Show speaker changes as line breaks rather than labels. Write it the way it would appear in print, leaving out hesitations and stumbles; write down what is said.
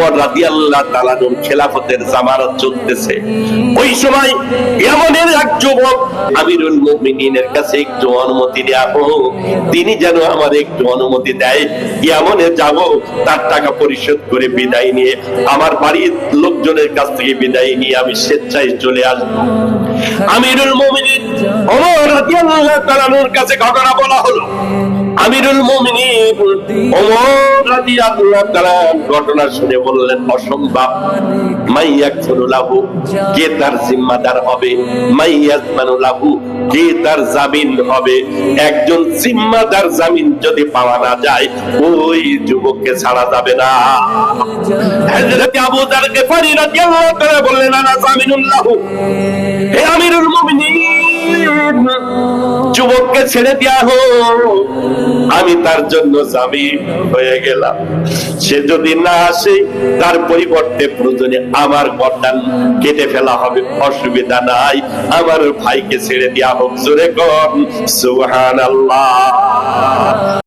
ওমর রাদিয়াল্লাহু তাআলা আনহুর খেলাফতের জামানত চলতেছে। ওই সময় ইয়ামানের এক যুবক আমিরুল মুমিনিনের কাছে একটু অনুমতি দেয়া হোক, তিনি যেন আমার একটু অনুমতি দেয়, ইয়ামানে যাব, তার টাকা পরিশোধ করে বিদায় নিয়ে আমার বাড়ির লোকজনের কাছ থেকে বিদায় নিয়ে আমি স্বেচ্ছায় চলে আসবো। আমিরুল মুমিনিন ওমর রাদিয়াল্লাহু তাআলা আনহুর কাছে ঘটনা বলা হলো। আমিরুল মুমিনিন ওমর রাদিয়াল্লাহু তাআলা ঘটনা শুনে বললেন, অসম্ভব। মাইয়াকফুরু লাহু, কে তার জিম্মাদার হবে? মাইয়াজমানু লাহু, কে তার জামিন হবে? একজন জিম্মাদার জামিন যদি পাওয়া না যায়, ওই যুবককে ছাড়া যাবে না। হযরত আবু যার গিফারী রাদিয়াল্লাহু তাআলা বললেন, আনা জামিনুল লাহু, হে আমিরুল মুমিনিন, যুবককে ছেড়ে দেয়া হোক, আমি তার জন্য জামিন হয়ে গেলাম। সে যদি না আসে, তার পরিবর্তে প্রয়োজনে আমার গর্দান কেটে ফেলা হবে, অসুবিধা নাই, আমার ভাইকে ছেড়ে দেয়া হোক। জোরে কর সুবহানাল্লাহ।